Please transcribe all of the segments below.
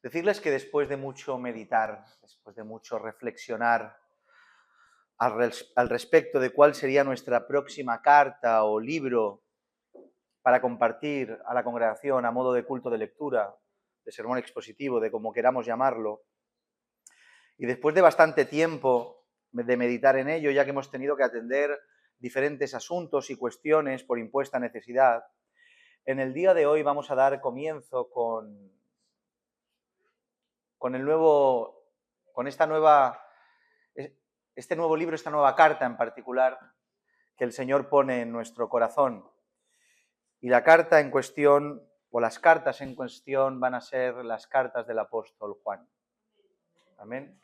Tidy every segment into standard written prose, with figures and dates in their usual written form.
Decirles que después de mucho meditar, después de mucho reflexionar al respecto de cuál sería nuestra próxima carta o libro para compartir a la congregación a modo de culto de lectura, de sermón expositivo, de como queramos llamarlo, y después de bastante tiempo de meditar en ello, ya que hemos tenido que atender diferentes asuntos y cuestiones por impuesta necesidad, en el día de hoy vamos a dar comienzo con este nuevo libro, esta nueva carta en particular que el Señor pone en nuestro corazón. Y la carta en cuestión, o las cartas en cuestión, van a ser las cartas del apóstol Juan. Amén.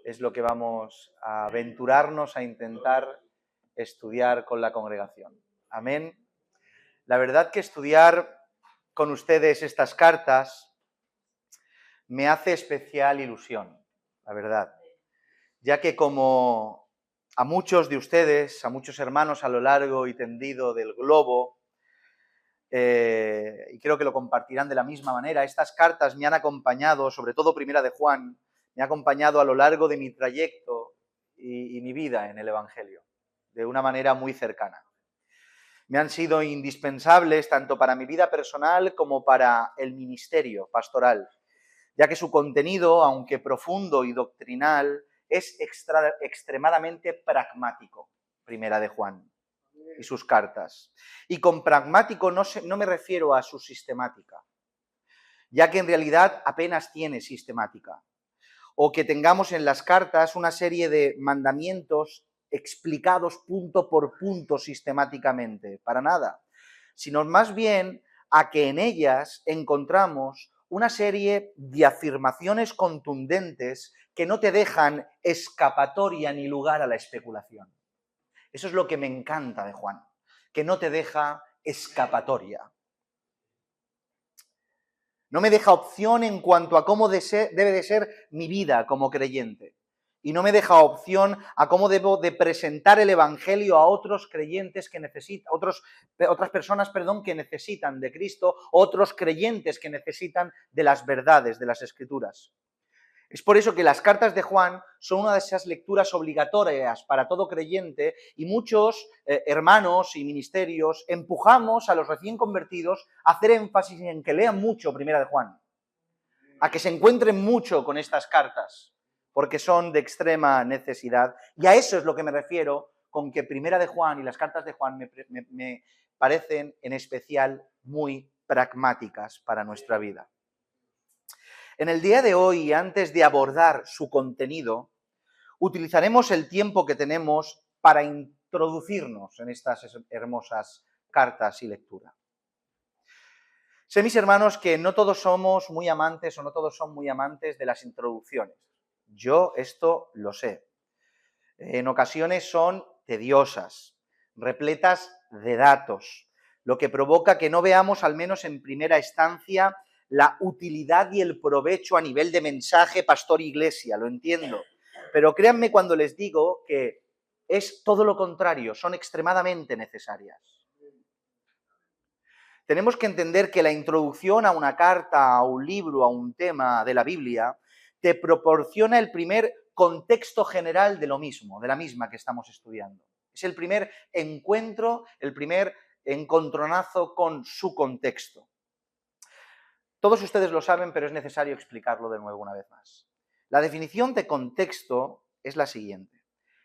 Es lo que vamos a aventurarnos a intentar estudiar con la congregación. Amén. La verdad que estudiar con ustedes estas cartas me hace especial ilusión, la verdad, ya que como a muchos de ustedes, a muchos hermanos a lo largo y tendido del globo, y creo que lo compartirán de la misma manera, estas cartas me han acompañado, sobre todo Primera de Juan, me ha acompañado a lo largo de mi trayecto y mi vida en el Evangelio, de una manera muy cercana. Me han sido indispensables tanto para mi vida personal como para el ministerio pastoral, ya que su contenido, aunque profundo y doctrinal, es extremadamente pragmático, Primera de Juan y sus cartas. Y con pragmático no me refiero a su sistemática, ya que en realidad apenas tiene sistemática, o que tengamos en las cartas una serie de mandamientos explicados punto por punto sistemáticamente, para nada, sino más bien a que en ellas encontramos una serie de afirmaciones contundentes que no te dejan escapatoria ni lugar a la especulación. Eso es lo que me encanta de Juan, que no te deja escapatoria. No me deja opción en cuanto a cómo debe de ser mi vida como creyente. Y no me deja opción a cómo debo de presentar el Evangelio a otros creyentes que necesitan, otras personas, que necesitan de Cristo, otros creyentes que necesitan de las verdades de las Escrituras. Es por eso que las cartas de Juan son una de esas lecturas obligatorias para todo creyente y muchos hermanos y ministerios empujamos a los recién convertidos a hacer énfasis en que lean mucho Primera de Juan, a que se encuentren mucho con estas cartas, porque son de extrema necesidad. Y a eso es lo que me refiero con que Primera de Juan y las cartas de Juan me parecen en especial muy pragmáticas para nuestra vida. En el día de hoy, antes de abordar su contenido, utilizaremos el tiempo que tenemos para introducirnos en estas hermosas cartas y lectura. Sé, mis hermanos, que no todos somos muy amantes o no todos son muy amantes de las introducciones. Yo esto lo sé. En ocasiones son tediosas, repletas de datos, lo que provoca que no veamos, al menos en primera instancia, la utilidad y el provecho a nivel de mensaje pastor-iglesia, lo entiendo. Pero créanme cuando les digo que es todo lo contrario, son extremadamente necesarias. Tenemos que entender que la introducción a una carta, a un libro, a un tema de la Biblia, te proporciona el primer contexto general de lo mismo, de la misma que estamos estudiando. Es el primer encuentro, el primer encontronazo con su contexto. Todos ustedes lo saben, pero es necesario explicarlo de nuevo una vez más. La definición de contexto es la siguiente: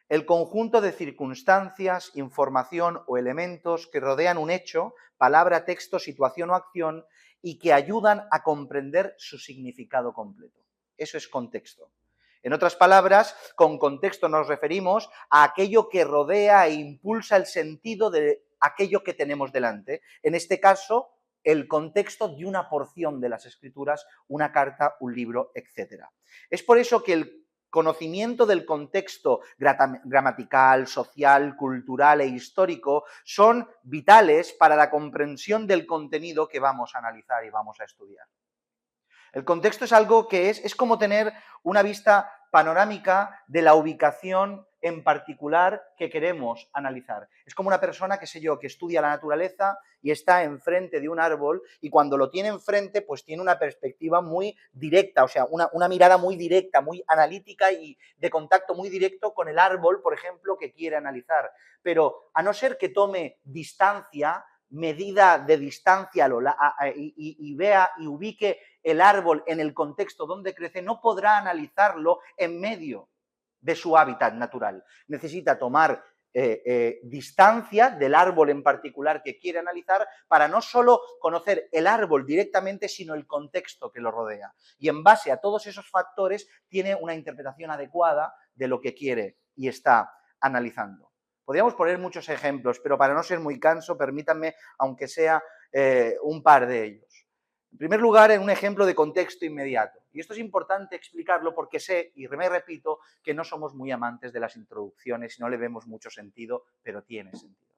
el conjunto de circunstancias, información o elementos que rodean un hecho, palabra, texto, situación o acción y que ayudan a comprender su significado completo. Eso es contexto. En otras palabras, con contexto nos referimos a aquello que rodea e impulsa el sentido de aquello que tenemos delante. En este caso, el contexto de una porción de las Escrituras, una carta, un libro, etc. Es por eso que el conocimiento del contexto gramatical, social, cultural e histórico son vitales para la comprensión del contenido que vamos a analizar y vamos a estudiar. El contexto es algo que es como tener una vista panorámica de la ubicación en particular que queremos analizar. Es como una persona, qué sé yo, que estudia la naturaleza y está enfrente de un árbol y cuando lo tiene enfrente, pues tiene una perspectiva muy directa, o sea, una mirada muy directa, muy analítica y de contacto muy directo con el árbol, por ejemplo, que quiere analizar. Pero a no ser que tome distancia, medida de distancia y vea y ubique el árbol en el contexto donde crece, no podrá analizarlo en medio de su hábitat natural. Necesita tomar distancia del árbol en particular que quiere analizar para no solo conocer el árbol directamente, sino el contexto que lo rodea. Y en base a todos esos factores tiene una interpretación adecuada de lo que quiere y está analizando. Podríamos poner muchos ejemplos, pero para no ser muy canso, permítanme, aunque sea un par de ellos. En primer lugar, en un ejemplo de contexto inmediato. Y esto es importante explicarlo porque sé, y me repito, que no somos muy amantes de las introducciones y no le vemos mucho sentido, pero tiene sentido.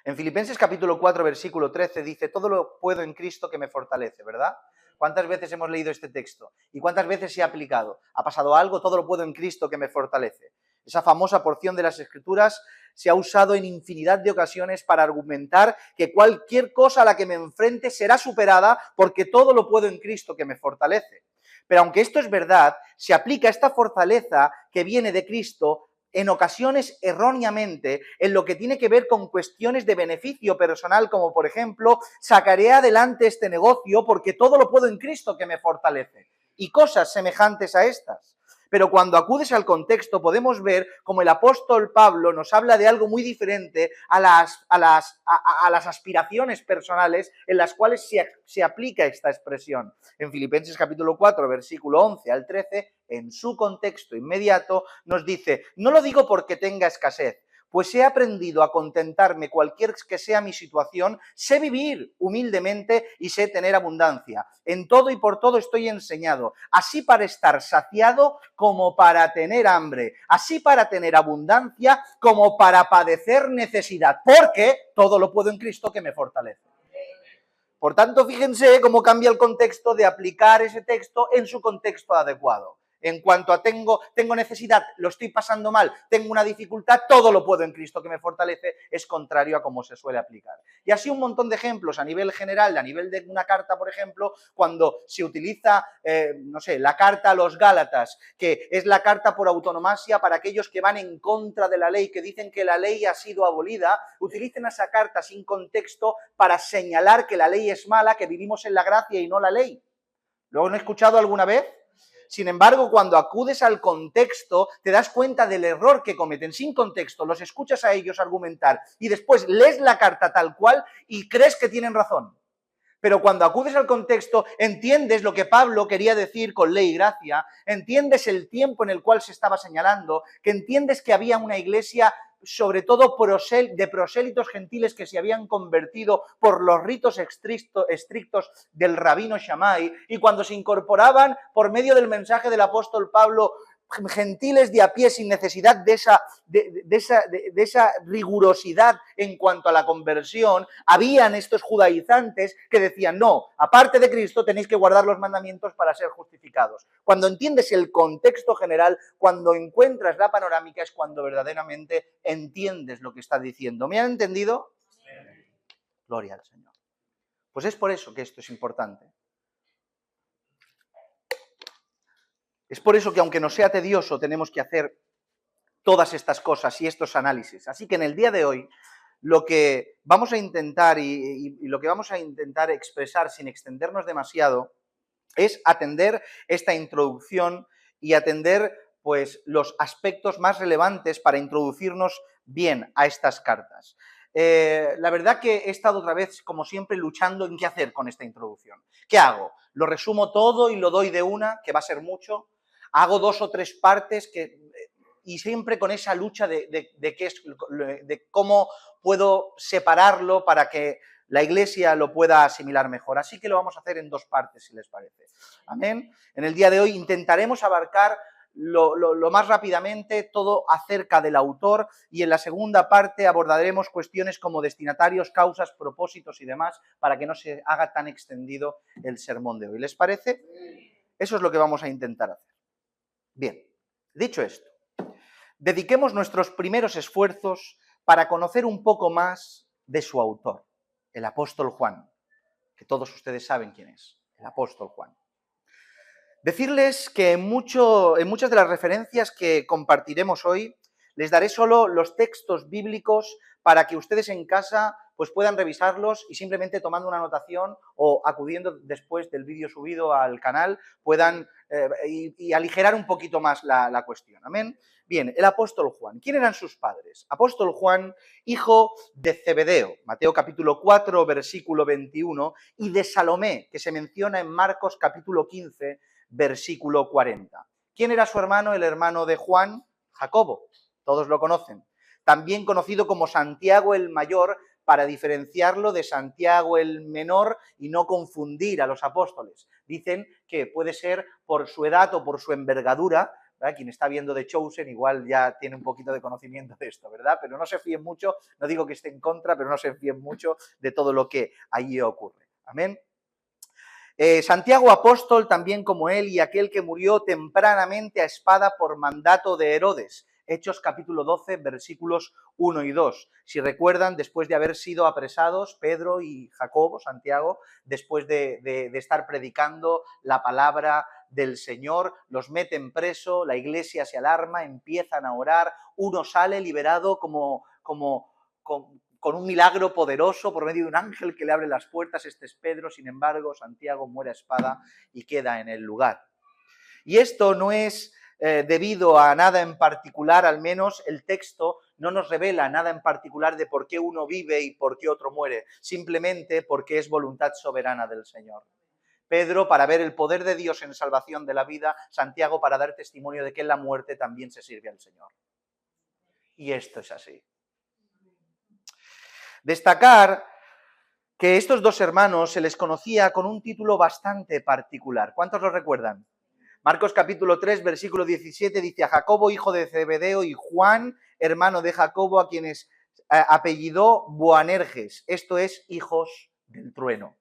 En Filipenses capítulo 4, versículo 13 dice, todo lo puedo en Cristo que me fortalece, ¿verdad? ¿Cuántas veces hemos leído este texto? ¿Y cuántas veces se ha aplicado? ¿Ha pasado algo? Todo lo puedo en Cristo que me fortalece. Esa famosa porción de las Escrituras se ha usado en infinidad de ocasiones para argumentar que cualquier cosa a la que me enfrente será superada porque todo lo puedo en Cristo que me fortalece. Pero aunque esto es verdad, se aplica esta fortaleza que viene de Cristo en ocasiones erróneamente en lo que tiene que ver con cuestiones de beneficio personal, como por ejemplo, sacaré adelante este negocio porque todo lo puedo en Cristo que me fortalece. Y cosas semejantes a estas. Pero cuando acudes al contexto podemos ver como el apóstol Pablo nos habla de algo muy diferente a las aspiraciones personales en las cuales se aplica esta expresión. En Filipenses capítulo 4, versículo 11 al 13, en su contexto inmediato, nos dice, no lo digo porque tenga escasez, pues he aprendido a contentarme cualquier que sea mi situación, sé vivir humildemente y sé tener abundancia. En todo y por todo estoy enseñado, así para estar saciado como para tener hambre, así para tener abundancia como para padecer necesidad, porque todo lo puedo en Cristo que me fortalece. Por tanto, fíjense cómo cambia el contexto de aplicar ese texto en su contexto adecuado. En cuanto a tengo necesidad, lo estoy pasando mal, tengo una dificultad, todo lo puedo en Cristo que me fortalece, es contrario a cómo se suele aplicar. Y así un montón de ejemplos a nivel general, a nivel de una carta, por ejemplo, cuando se utiliza, la carta a los Gálatas, que es la carta por autonomasia para aquellos que van en contra de la ley, que dicen que la ley ha sido abolida, utilicen esa carta sin contexto para señalar que la ley es mala, que vivimos en la gracia y no la ley. ¿Lo han escuchado alguna vez? Sin embargo, cuando acudes al contexto, te das cuenta del error que cometen. Sin contexto, los escuchas a ellos argumentar y después lees la carta tal cual y crees que tienen razón. Pero cuando acudes al contexto, entiendes lo que Pablo quería decir con ley y gracia, entiendes el tiempo en el cual se estaba señalando, que entiendes que había una iglesia sobre todo de prosélitos gentiles que se habían convertido por los ritos estrictos del rabino Shammai, y cuando se incorporaban por medio del mensaje del apóstol Pablo, gentiles de a pie sin necesidad de esa rigurosidad en cuanto a la conversión, habían estos judaizantes que decían, no, aparte de Cristo tenéis que guardar los mandamientos para ser justificados. Cuando entiendes el contexto general, cuando encuentras la panorámica, es cuando verdaderamente entiendes lo que está diciendo. ¿Me han entendido? Sí. Gloria al Señor. Pues es por eso que esto es importante. Es por eso que aunque nos sea tedioso, tenemos que hacer todas estas cosas y estos análisis. Así que en el día de hoy, lo que vamos a intentar y lo que vamos a intentar expresar sin extendernos demasiado es atender esta introducción y atender pues los aspectos más relevantes para introducirnos bien a estas cartas. La verdad que he estado otra vez, como siempre, luchando en qué hacer con esta introducción. ¿Qué hago? ¿Lo resumo todo y lo doy de una, que va a ser mucho? ¿Hago 2 o 3 partes y siempre con esa lucha de cómo puedo separarlo para que la Iglesia lo pueda asimilar mejor? Así que lo vamos a hacer en 2 partes, si les parece. Amén. En el día de hoy intentaremos abarcar lo más rápidamente todo acerca del autor, y en la segunda parte abordaremos cuestiones como destinatarios, causas, propósitos y demás, para que no se haga tan extendido el sermón de hoy. ¿Les parece? Eso es lo que vamos a intentar hacer. Bien, dicho esto, dediquemos nuestros primeros esfuerzos para conocer un poco más de su autor, el apóstol Juan, que todos ustedes saben quién es, el apóstol Juan. Decirles que en muchas de las referencias que compartiremos hoy, les daré solo los textos bíblicos para que ustedes en casa pues puedan revisarlos y simplemente tomando una anotación o acudiendo después del vídeo subido al canal puedan y aligerar un poquito más la cuestión. Amén. Bien, el apóstol Juan. ¿Quién eran sus padres? Apóstol Juan, hijo de Zebedeo, Mateo capítulo 4, versículo 21, y de Salomé, que se menciona en Marcos capítulo 15, versículo 40. ¿Quién era su hermano? El hermano de Juan, Jacobo. Todos lo conocen. También conocido como Santiago el Mayor, para diferenciarlo de Santiago el Menor y no confundir a los apóstoles. Dicen que puede ser por su edad o por su envergadura, ¿verdad? Quien está viendo The Chosen igual ya tiene un poquito de conocimiento de esto, ¿verdad? Pero no se fíen mucho, no digo que esté en contra, pero no se fíen mucho de todo lo que allí ocurre. Amén. Santiago apóstol también como él y aquel que murió tempranamente a espada por mandato de Herodes. Hechos capítulo 12, versículos 1 y 2. Si recuerdan, después de haber sido apresados, Pedro y Jacobo, Santiago, después de estar predicando la palabra del Señor, los meten preso, la iglesia se alarma, empiezan a orar, uno sale liberado con un milagro poderoso por medio de un ángel que le abre las puertas. Este es Pedro, sin embargo, Santiago muere a espada y queda en el lugar. Y esto no es debido a nada en particular, al menos el texto no nos revela nada en particular de por qué uno vive y por qué otro muere, simplemente porque es voluntad soberana del Señor. Pedro para ver el poder de Dios en salvación de la vida, Santiago para dar testimonio de que en la muerte también se sirve al Señor. Y esto es así. Destacar que estos dos hermanos se les conocía con un título bastante particular. ¿Cuántos lo recuerdan? Marcos capítulo 3, versículo 17 dice: a Jacobo, hijo de Zebedeo, y Juan, hermano de Jacobo, a quienes apellidó Boanerges, esto es, hijos del trueno.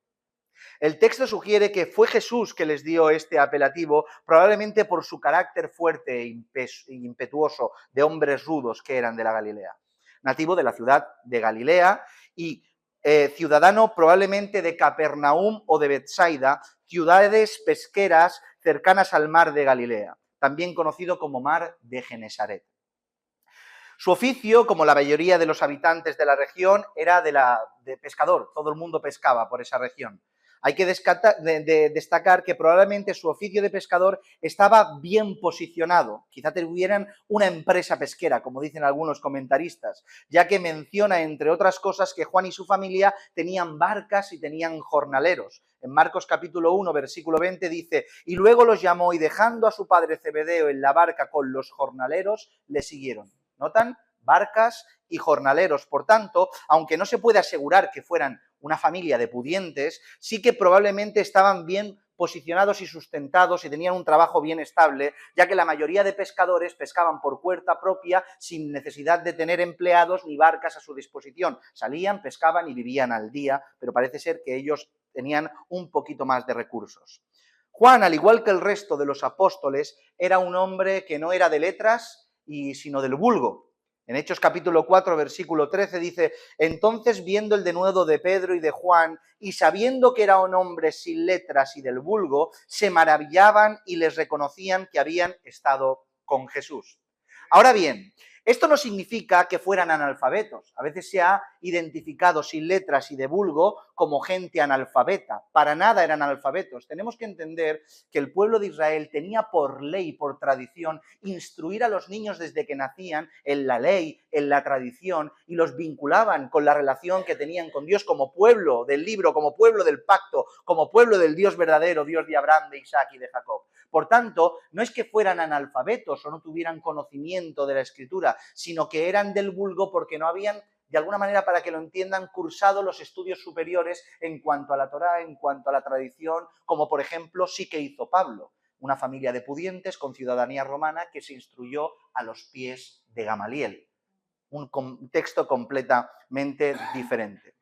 El texto sugiere que fue Jesús que les dio este apelativo, probablemente por su carácter fuerte e impetuoso, de hombres rudos que eran de la Galilea. Nativo de la ciudad de Galilea y ciudadano probablemente de Capernaum o de Betsaida, ciudades pesqueras cercanas al mar de Galilea, también conocido como mar de Genesaret. Su oficio, como la mayoría de los habitantes de la región, era de pescador. Todo el mundo pescaba por esa región. Hay que destacar que probablemente su oficio de pescador estaba bien posicionado. Quizá tuvieran una empresa pesquera, como dicen algunos comentaristas, ya que menciona, entre otras cosas, que Juan y su familia tenían barcas y tenían jornaleros. En Marcos capítulo 1, versículo 20 dice: y luego los llamó y dejando a su padre Zebedeo en la barca con los jornaleros, le siguieron. ¿Notan? Barcas y jornaleros. Por tanto, aunque no se puede asegurar que fueran una familia de pudientes, sí que probablemente estaban bien posicionados y sustentados y tenían un trabajo bien estable, ya que la mayoría de pescadores pescaban por cuenta propia sin necesidad de tener empleados ni barcas a su disposición. Salían, pescaban y vivían al día, pero parece ser que ellos tenían un poquito más de recursos. Juan, al igual que el resto de los apóstoles, era un hombre que no era de letras, sino del vulgo. En Hechos capítulo 4, versículo 13 dice: entonces viendo el denuedo de Pedro y de Juan, y sabiendo que eran hombres sin letras y del vulgo, se maravillaban y les reconocían que habían estado con Jesús. Ahora bien, esto no significa que fueran analfabetos. A veces se ha identificado sin letras y de vulgo como gente analfabeta. Para nada eran analfabetos. Tenemos que entender que el pueblo de Israel tenía por ley, por tradición, instruir a los niños desde que nacían en la ley, en la tradición, y los vinculaban con la relación que tenían con Dios como pueblo del libro, como pueblo del pacto, como pueblo del Dios verdadero, Dios de Abraham, de Isaac y de Jacob. Por tanto, no es que fueran analfabetos o no tuvieran conocimiento de la Escritura, sino que eran del vulgo porque no habían, de alguna manera, para que lo entiendan, cursado los estudios superiores en cuanto a la Torá, en cuanto a la tradición, como por ejemplo sí que hizo Pablo. una familia de pudientes con ciudadanía romana que se instruyó a los pies de Gamaliel. Un contexto completamente diferente.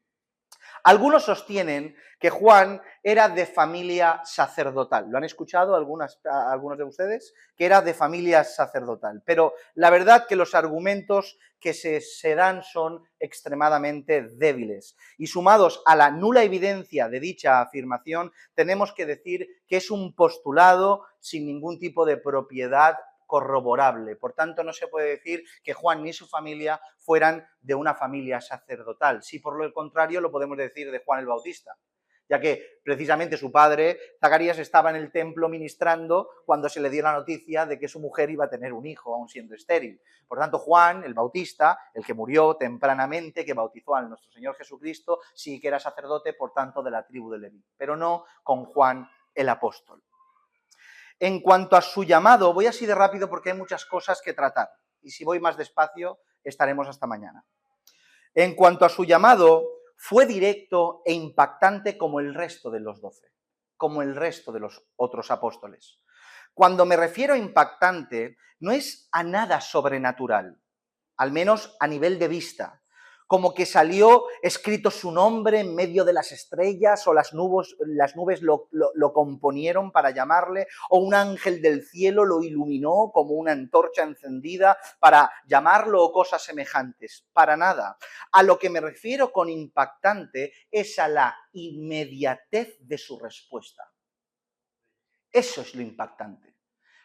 Algunos sostienen que Juan era de familia sacerdotal. ¿Lo han escuchado algunos de ustedes? Que era de familia sacerdotal. Pero la verdad que los argumentos que se dan son extremadamente débiles. Y sumados a la nula evidencia de dicha afirmación, tenemos que decir que es un postulado sin ningún tipo de propiedad corroborable. Por tanto, no se puede decir que Juan ni su familia fueran de una familia sacerdotal. Sí, por lo contrario, lo podemos decir de Juan el Bautista, ya que precisamente su padre, Zacarías, estaba en el templo ministrando cuando se le dio la noticia de que su mujer iba a tener un hijo, aún siendo estéril. Por tanto, Juan el Bautista, el que murió tempranamente, que bautizó a nuestro Señor Jesucristo, sí que era sacerdote, por tanto, de la tribu de Leví, pero no con Juan el apóstol. En cuanto a su llamado, voy así de rápido porque hay muchas cosas que tratar, y si voy más despacio, estaremos hasta mañana. En cuanto a su llamado, fue directo e impactante como el resto de los 12, como el resto de los otros apóstoles. Cuando me refiero a impactante, no es a nada sobrenatural, al menos a nivel de vista, como que salió escrito su nombre en medio de las estrellas o las nubes lo componieron para llamarle, o un ángel del cielo lo iluminó como una antorcha encendida para llamarlo, o cosas semejantes. Para nada. A lo que me refiero con impactante es a la inmediatez de su respuesta. Eso es lo impactante.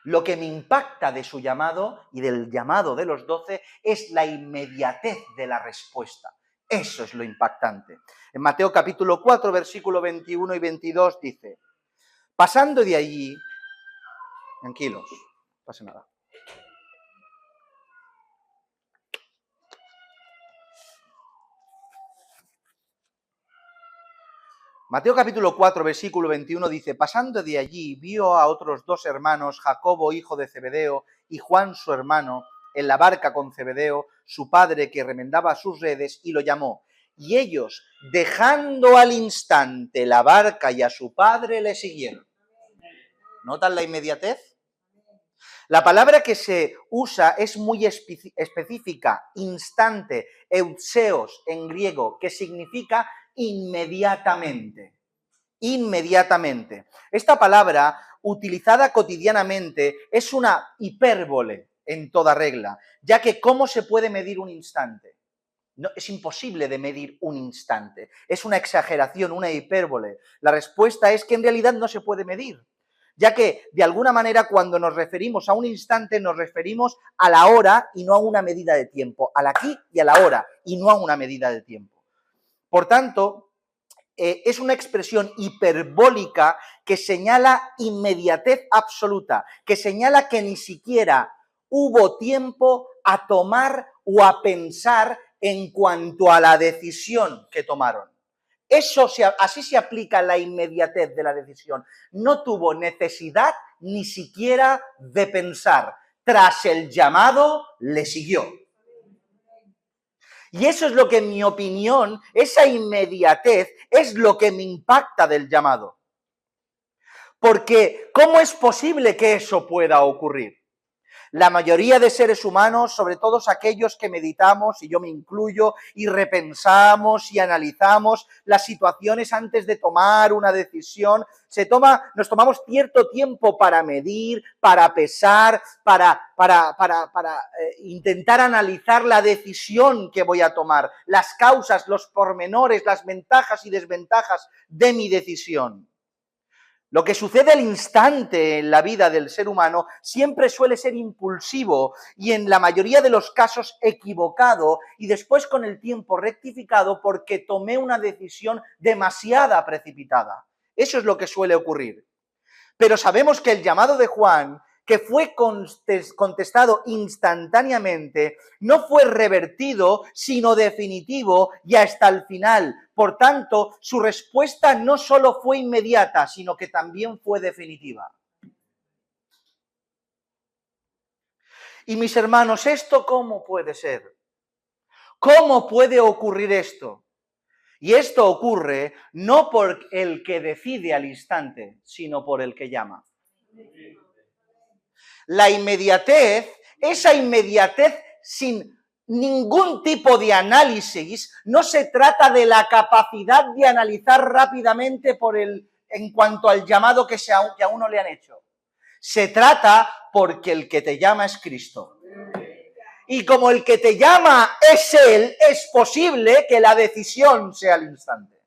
Lo que me impacta de su llamado y del llamado de los 12 es la inmediatez de la respuesta. Eso es lo impactante. En Mateo capítulo 4, versículo 21 y 22 dice: pasando de allí, tranquilos, no pasa nada. Mateo capítulo 4, versículo 21 dice: pasando de allí, vio a otros 2 hermanos, Jacobo, hijo de Zebedeo, y Juan, su hermano, en la barca con Zebedeo, su padre, que remendaba sus redes, y lo llamó. Y ellos, dejando al instante la barca y a su padre, le siguieron. ¿Notan la inmediatez? La palabra que se usa es muy específica, instante, eutseos en griego, que significa inmediatamente. Inmediatamente. Esta palabra, utilizada cotidianamente, es una hipérbole en toda regla, ya que ¿cómo se puede medir un instante? No, es imposible de medir un instante. Es una exageración, una hipérbole. La respuesta es que en realidad no se puede medir, ya que de alguna manera cuando nos referimos a un instante nos referimos a la hora y no a una medida de tiempo, al aquí y a la hora y no a una medida de tiempo. Por tanto, es una expresión hiperbólica que señala inmediatez absoluta, que señala que ni siquiera hubo tiempo a tomar o a pensar en cuanto a la decisión que tomaron. Así se aplica la inmediatez de la decisión. No tuvo necesidad ni siquiera de pensar. Tras el llamado, le siguió. Y eso es lo que, en mi opinión, esa inmediatez es lo que me impacta del llamado. Porque, ¿cómo es posible que eso pueda ocurrir? La mayoría de seres humanos, sobre todo aquellos que meditamos, y yo me incluyo, y repensamos y analizamos las situaciones antes de tomar una decisión, nos tomamos cierto tiempo para medir, para pesar, para intentar analizar la decisión que voy a tomar, las causas, los pormenores, las ventajas y desventajas de mi decisión. Lo que sucede al instante en la vida del ser humano siempre suele ser impulsivo y en la mayoría de los casos equivocado y después con el tiempo rectificado porque tomé una decisión demasiado precipitada. Eso es lo que suele ocurrir. Pero sabemos que el llamado de Juan, que fue contestado instantáneamente, no fue revertido, sino definitivo y hasta el final. Por tanto, su respuesta no solo fue inmediata, sino que también fue definitiva. Y mis hermanos, ¿esto cómo puede ser? ¿Cómo puede ocurrir esto? Y esto ocurre no por el que decide al instante, sino por el que llama. La inmediatez, esa inmediatez sin ningún tipo de análisis, no se trata de la capacidad de analizar rápidamente en cuanto al llamado que a uno le han hecho. Se trata porque el que te llama es Cristo. Y como el que te llama es Él, es posible que la decisión sea al instante.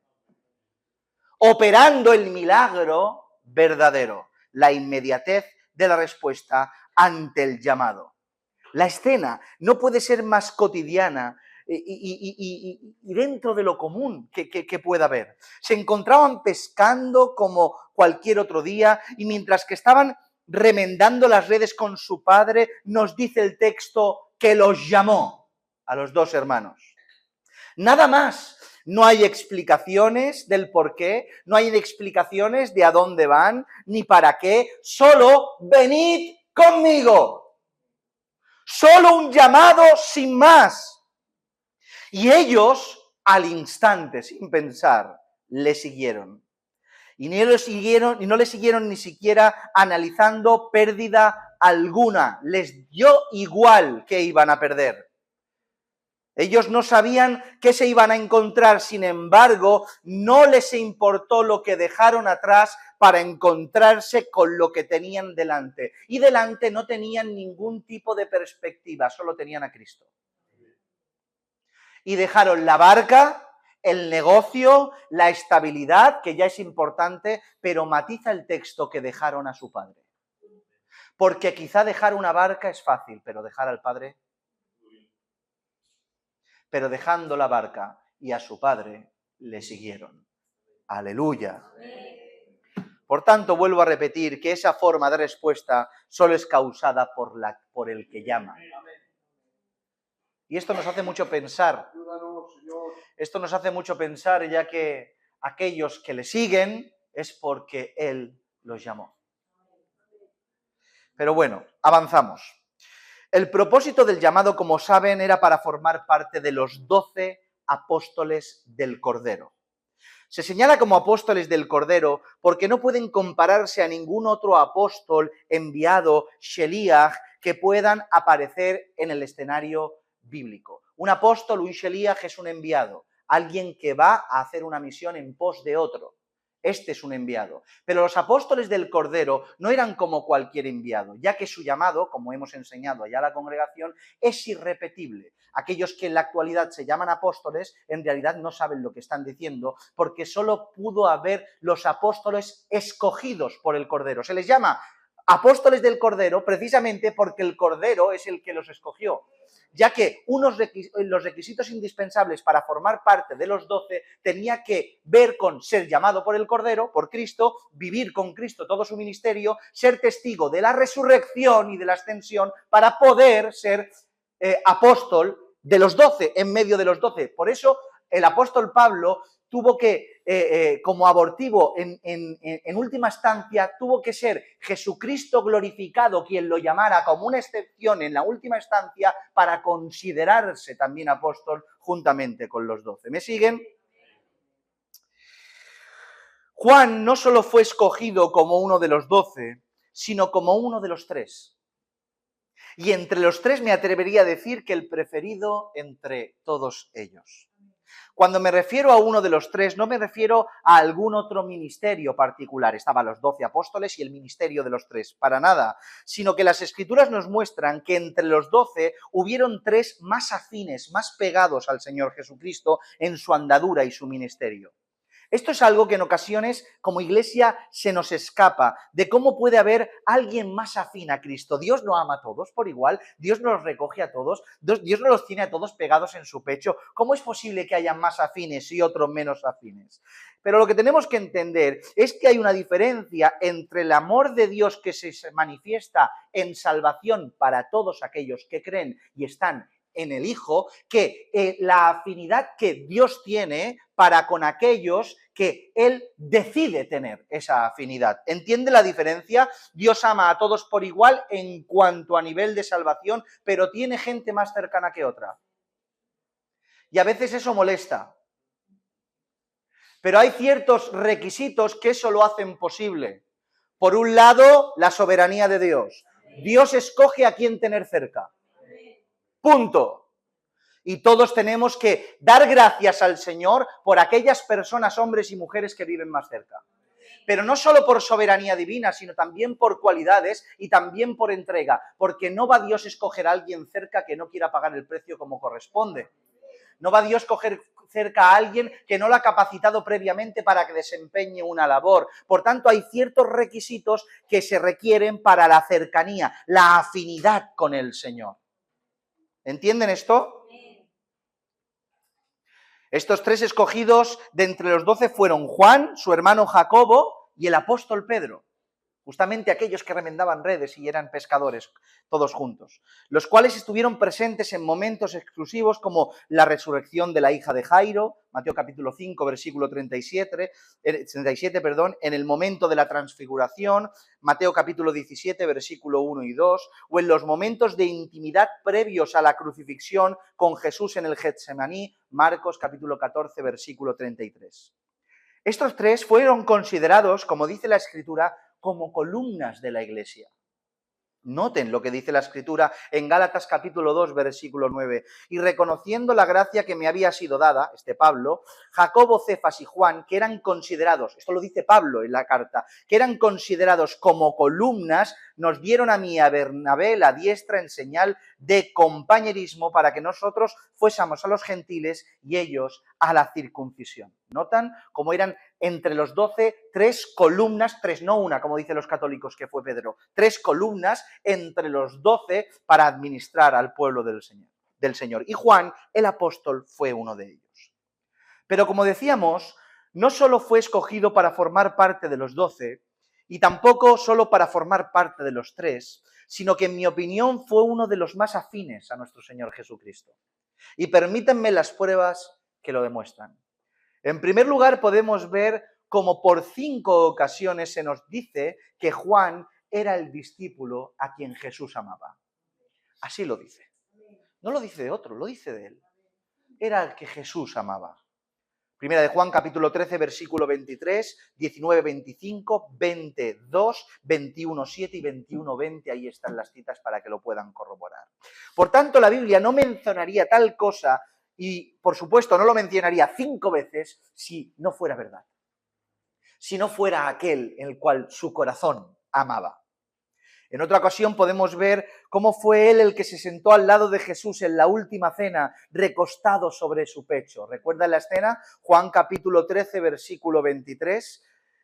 Operando el milagro verdadero, la inmediatez de la respuesta ante el llamado. La escena no puede ser más cotidiana y dentro de lo común que pueda haber. Se encontraban pescando como cualquier otro día y mientras que estaban remendando las redes con su padre, nos dice el texto que los llamó a los dos hermanos. Nada más. No hay explicaciones del por qué, no hay explicaciones de a dónde van, ni para qué, solo venid conmigo. Solo un llamado sin más. Y ellos, al instante, sin pensar, le siguieron. Y no le siguieron ni siquiera analizando pérdida alguna. Les dio igual que iban a perder. Ellos no sabían qué se iban a encontrar, sin embargo, no les importó lo que dejaron atrás para encontrarse con lo que tenían delante. Y delante no tenían ningún tipo de perspectiva, solo tenían a Cristo. Y dejaron la barca, el negocio, la estabilidad, que ya es importante, pero matiza el texto que dejaron a su padre. Porque quizá dejar una barca es fácil, pero dejar al padre... Pero dejando la barca y a su padre, le siguieron. ¡Aleluya! Por tanto, vuelvo a repetir que esa forma de respuesta solo es causada por el que llama. Y esto nos hace mucho pensar. Esto nos hace mucho pensar, ya que aquellos que le siguen es porque Él los llamó. Pero bueno, avanzamos. El propósito del llamado, como saben, era para formar parte de los 12 apóstoles del Cordero. Se señala como apóstoles del Cordero porque no pueden compararse a ningún otro apóstol enviado, Sheliach, que puedan aparecer en el escenario bíblico. Un apóstol, un Sheliach, es un enviado, alguien que va a hacer una misión en pos de otro. Este es un enviado. Pero los apóstoles del Cordero no eran como cualquier enviado, ya que su llamado, como hemos enseñado allá a la congregación, es irrepetible. Aquellos que en la actualidad se llaman apóstoles, en realidad no saben lo que están diciendo, porque solo pudo haber los apóstoles escogidos por el Cordero. Se les llama apóstoles del Cordero precisamente porque el Cordero es el que los escogió, ya que los requisitos indispensables para formar parte de los 12 tenía que ver con ser llamado por el Cordero, por Cristo, vivir con Cristo todo su ministerio, ser testigo de la resurrección y de la ascensión para poder ser apóstol de los 12, en medio de los 12. Por eso el apóstol Pablo tuvo que, como abortivo, en última instancia, tuvo que ser Jesucristo glorificado quien lo llamara como una excepción en la última instancia para considerarse también apóstol juntamente con los 12. ¿Me siguen? Juan no solo fue escogido como uno de los 12, sino como uno de los 3. Y entre los 3 me atrevería a decir que el preferido entre todos ellos. Cuando me refiero a uno de los 3, no me refiero a algún otro ministerio particular. Estaban los 12 apóstoles y el ministerio de los 3, para nada. Sino que las Escrituras nos muestran que entre los 12 hubieron 3 más afines, más pegados al Señor Jesucristo en su andadura y su ministerio. Esto es algo que en ocasiones como iglesia se nos escapa, de cómo puede haber alguien más afín a Cristo. Dios no ama a todos por igual, Dios no los recoge a todos, Dios no los tiene a todos pegados en su pecho. ¿Cómo es posible que haya más afines y otros menos afines? Pero lo que tenemos que entender es que hay una diferencia entre el amor de Dios que se manifiesta en salvación para todos aquellos que creen y están en el Hijo, que la afinidad que Dios tiene para con aquellos que Él decide tener esa afinidad. ¿Entiende la diferencia? Dios ama a todos por igual en cuanto a nivel de salvación, pero tiene gente más cercana que otra. Y a veces eso molesta. Pero hay ciertos requisitos que eso lo hacen posible. Por un lado, la soberanía de Dios. Dios escoge a quién tener cerca. Punto. Y todos tenemos que dar gracias al Señor por aquellas personas, hombres y mujeres que viven más cerca. Pero no solo por soberanía divina, sino también por cualidades y también por entrega, porque no va Dios a escoger a alguien cerca que no quiera pagar el precio como corresponde. No va Dios a escoger cerca a alguien que no lo ha capacitado previamente para que desempeñe una labor. Por tanto, hay ciertos requisitos que se requieren para la cercanía, la afinidad con el Señor. ¿Entienden esto? Estos 3 escogidos de entre los 12 fueron Juan, su hermano Jacobo y el apóstol Pedro. Justamente aquellos que remendaban redes y eran pescadores, todos juntos, los cuales estuvieron presentes en momentos exclusivos como la resurrección de la hija de Jairo, Mateo capítulo 5, versículo 37, en el momento de la transfiguración, Mateo capítulo 17, versículo 1 y 2, o en los momentos de intimidad previos a la crucifixión con Jesús en el Getsemaní, Marcos capítulo 14, versículo 33. Estos 3 fueron considerados, como dice la Escritura, como columnas de la Iglesia. Noten lo que dice la Escritura en Gálatas capítulo 2, versículo 9. Y reconociendo la gracia que me había sido dada, Pablo, Jacobo, Cefas y Juan, que eran considerados, esto lo dice Pablo en la carta, que eran considerados como columnas, nos dieron a mí y a Bernabé la diestra en señal de compañerismo para que nosotros fuésemos a los gentiles y ellos a la circuncisión. ¿Notan cómo eran entre los 12 3 columnas, 3 no una, como dicen los católicos que fue Pedro, 3 columnas entre los 12 para administrar al pueblo del Señor. Y Juan, el apóstol, fue uno de ellos. Pero como decíamos, no solo fue escogido para formar parte de los 12, y tampoco solo para formar parte de los 3, sino que en mi opinión fue uno de los más afines a nuestro Señor Jesucristo. Y permítanme las pruebas que lo demuestran. En primer lugar, podemos ver cómo por 5 ocasiones se nos dice que Juan era el discípulo a quien Jesús amaba. Así lo dice. No lo dice de otro, lo dice de él. Era el que Jesús amaba. Primera de Juan, capítulo 13, versículo 23, 19, 25, 22, 21, 7 y 21, 20. Ahí están las citas para que lo puedan corroborar. Por tanto, la Biblia no mencionaría tal cosa y, por supuesto, no lo mencionaría 5 veces si no fuera verdad. Si no fuera aquel en el cual su corazón amaba. En otra ocasión podemos ver cómo fue él el que se sentó al lado de Jesús en la última cena, recostado sobre su pecho. ¿Recuerdan la escena? Juan capítulo 13, versículo 23.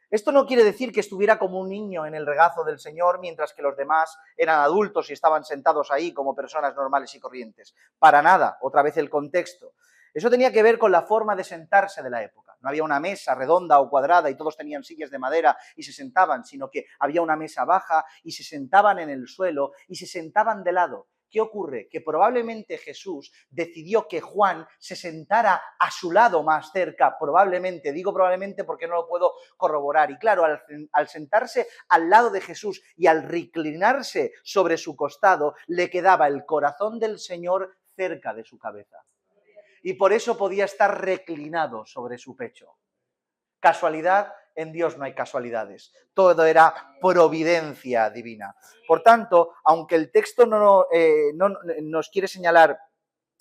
Esto no quiere decir que estuviera como un niño en el regazo del Señor, mientras que los demás eran adultos y estaban sentados ahí como personas normales y corrientes. Para nada, otra vez el contexto. Eso tenía que ver con la forma de sentarse de la época. No había una mesa redonda o cuadrada y todos tenían sillas de madera y se sentaban, sino que había una mesa baja y se sentaban en el suelo y se sentaban de lado. ¿Qué ocurre? Que probablemente Jesús decidió que Juan se sentara a su lado más cerca, probablemente, digo probablemente porque no lo puedo corroborar. Y claro, al sentarse al lado de Jesús y al reclinarse sobre su costado, le quedaba el corazón del Señor cerca de su cabeza. Y por eso podía estar reclinado sobre su pecho. ¿Casualidad? En Dios no hay casualidades. Todo era providencia divina. Por tanto, aunque el texto no nos quiere señalar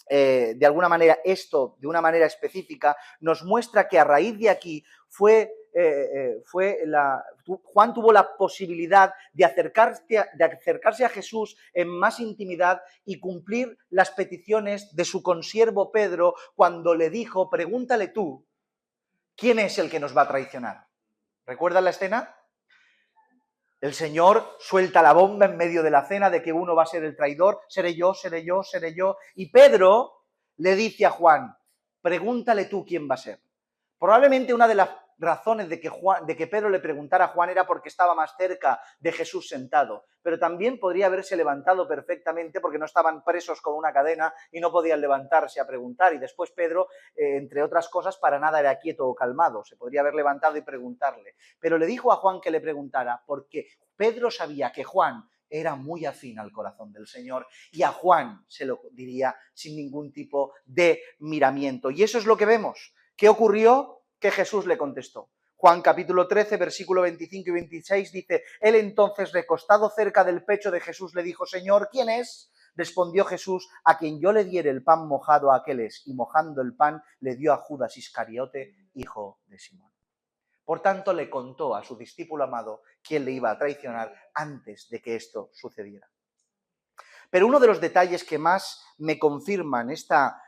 de alguna manera esto, de una manera específica, nos muestra que a raíz de aquí Juan tuvo la posibilidad de acercarse a Jesús en más intimidad y cumplir las peticiones de su consiervo Pedro cuando le dijo, pregúntale tú, ¿quién es el que nos va a traicionar? ¿Recuerdan la escena? El Señor suelta la bomba en medio de la cena de que uno va a ser el traidor, seré yo, seré yo, seré yo. Y Pedro le dice a Juan, pregúntale tú quién va a ser. Probablemente una de las razones de que Pedro le preguntara a Juan era porque estaba más cerca de Jesús sentado, pero también podría haberse levantado perfectamente porque no estaban presos con una cadena y no podían levantarse a preguntar. Y después Pedro, entre otras cosas, para nada era quieto o calmado, se podría haber levantado y preguntarle. Pero le dijo a Juan que le preguntara porque Pedro sabía que Juan era muy afín al corazón del Señor y a Juan se lo diría sin ningún tipo de miramiento. Y eso es lo que vemos. ¿Qué ocurrió? Que Jesús le contestó. Juan capítulo 13, versículo 25 y 26 dice, él entonces recostado cerca del pecho de Jesús le dijo, Señor, ¿quién es? Respondió Jesús, a quien yo le diere el pan mojado, aquel es, y mojando el pan le dio a Judas Iscariote, hijo de Simón. Por tanto, le contó a su discípulo amado quién le iba a traicionar antes de que esto sucediera. Pero uno de los detalles que más me confirman esta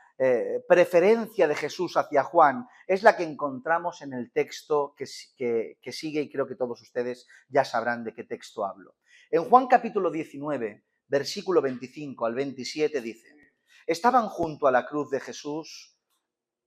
preferencia de Jesús hacia Juan es la que encontramos en el texto que sigue, y creo que todos ustedes ya sabrán de qué texto hablo. En Juan capítulo 19, versículo 25 al 27 dice, estaban junto a la cruz de Jesús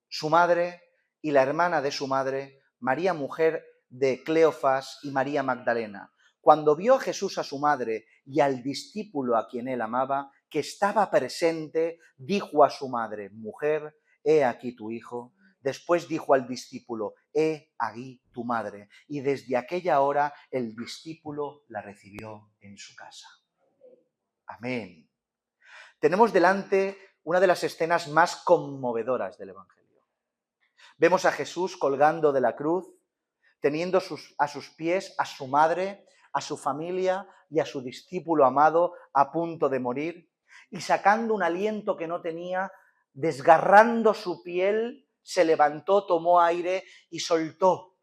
su madre y la hermana de su madre, María mujer de Cleofas y María Magdalena. Cuando vio Jesús a su madre y al discípulo a quien él amaba, que estaba presente, dijo a su madre, mujer, he aquí tu hijo. Después dijo al discípulo, he aquí tu madre. Y desde aquella hora el discípulo la recibió en su casa. Amén. Tenemos delante una de las escenas más conmovedoras del Evangelio. Vemos a Jesús colgando de la cruz, teniendo a sus pies a su madre, a su familia y a su discípulo amado a punto de morir, y sacando un aliento que no tenía, desgarrando su piel, se levantó, tomó aire y soltó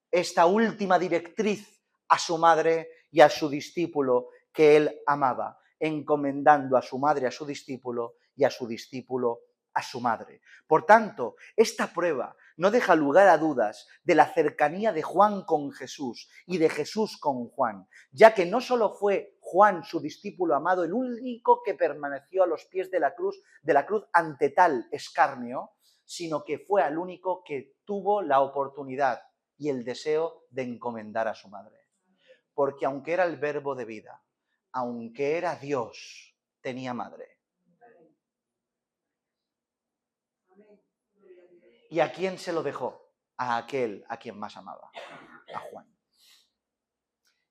esta última directriz a su madre y a su discípulo que él amaba, encomendando a su madre a su discípulo y a su discípulo a su madre. Por tanto, esta prueba no deja lugar a dudas de la cercanía de Juan con Jesús y de Jesús con Juan, ya que no solo fue Juan, su discípulo amado, el único que permaneció a los pies de la cruz ante tal escarnio, sino que fue el único que tuvo la oportunidad y el deseo de encomendar a su madre. Porque aunque era el verbo de vida, aunque era Dios, tenía madre. ¿Y a quién se lo dejó? A aquel a quien más amaba, a Juan.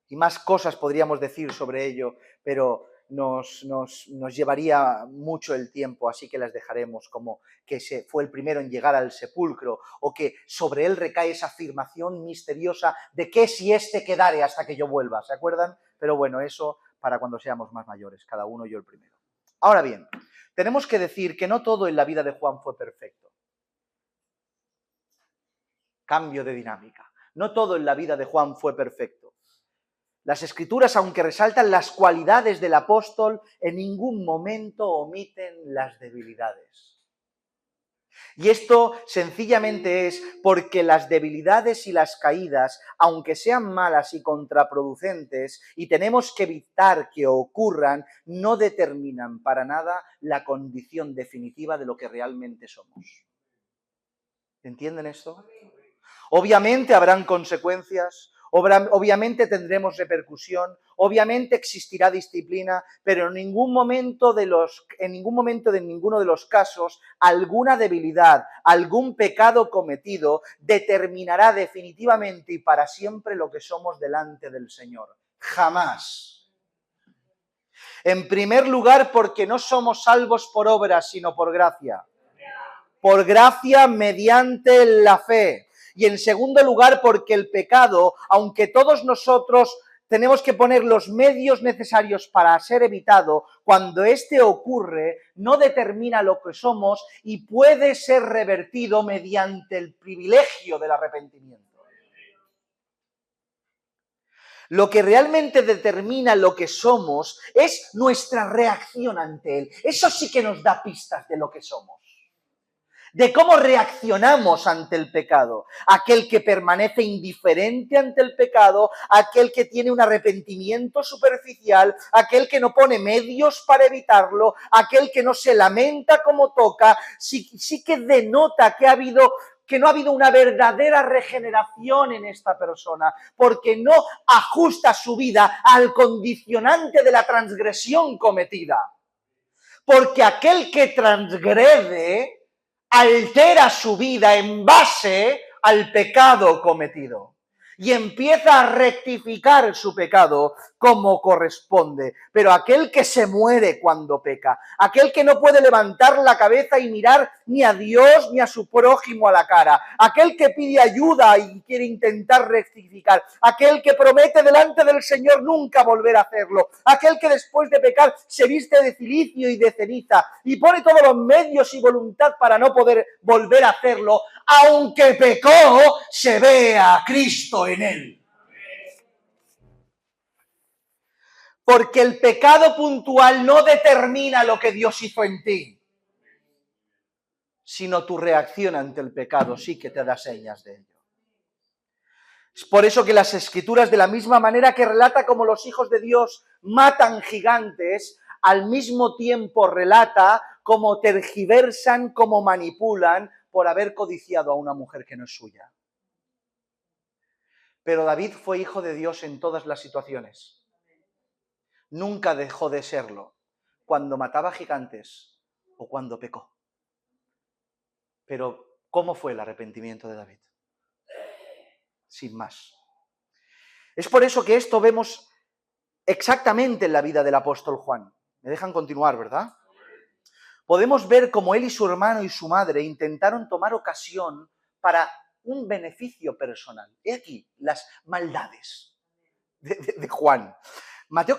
Y más cosas podríamos decir sobre ello, pero nos llevaría mucho el tiempo, así que las dejaremos, como que fue el primero en llegar al sepulcro, o que sobre él recae esa afirmación misteriosa de que si éste quedare hasta que yo vuelva, ¿se acuerdan? Pero bueno, eso para cuando seamos más mayores, cada uno, yo el primero. Ahora bien, tenemos que decir que no todo en la vida de Juan fue perfecto. Cambio de dinámica. No todo en la vida de Juan fue perfecto. Las Escrituras, aunque resaltan las cualidades del apóstol, en ningún momento omiten las debilidades. Y esto sencillamente es porque las debilidades y las caídas, aunque sean malas y contraproducentes, y tenemos que evitar que ocurran, no determinan para nada la condición definitiva de lo que realmente somos. ¿Entienden esto? Obviamente habrán consecuencias, obviamente tendremos repercusión, obviamente existirá disciplina, pero en ningún momento de ninguno de los casos alguna debilidad, algún pecado cometido determinará definitivamente y para siempre lo que somos delante del Señor. Jamás. En primer lugar, porque no somos salvos por obras, sino por gracia. Por gracia mediante la fe. Y en segundo lugar, porque el pecado, aunque todos nosotros tenemos que poner los medios necesarios para ser evitado, cuando éste ocurre, no determina lo que somos y puede ser revertido mediante el privilegio del arrepentimiento. Lo que realmente determina lo que somos es nuestra reacción ante él. Eso sí que nos da pistas de lo que somos. De cómo reaccionamos ante el pecado. Aquel que permanece indiferente ante el pecado, aquel que tiene un arrepentimiento superficial, aquel que no pone medios para evitarlo, aquel que no se lamenta como toca, sí que denota que no ha habido una verdadera regeneración en esta persona, porque no ajusta su vida al condicionante de la transgresión cometida. Porque aquel que transgrede altera su vida en base al pecado cometido. y empieza a rectificar su pecado como corresponde. Pero aquel que se muere cuando peca, aquel que no puede levantar la cabeza y mirar ni a Dios ni a su prójimo a la cara, aquel que pide ayuda y quiere intentar rectificar, aquel que promete delante del Señor nunca volver a hacerlo, aquel que después de pecar se viste de cilicio y de ceniza y pone todos los medios y voluntad para no poder volver a hacerlo, aunque pecó, se ve a Cristo en él. Porque el pecado puntual no determina lo que Dios hizo en ti, sino tu reacción ante el pecado sí que te da señas de ello. Es por eso que las Escrituras, de la misma manera que relata cómo los hijos de Dios matan gigantes, al mismo tiempo relata cómo tergiversan, cómo manipulan por haber codiciado a una mujer que no es suya. Pero David fue hijo de Dios en todas las situaciones. Nunca dejó de serlo cuando mataba gigantes o cuando pecó. Pero, ¿cómo fue el arrepentimiento de David? Sin más. Es por eso que esto vemos exactamente en la vida del apóstol Juan. Me dejan continuar, ¿verdad? Podemos ver cómo él y su hermano y su madre intentaron tomar ocasión para un beneficio personal. He aquí las maldades de Juan. Mateo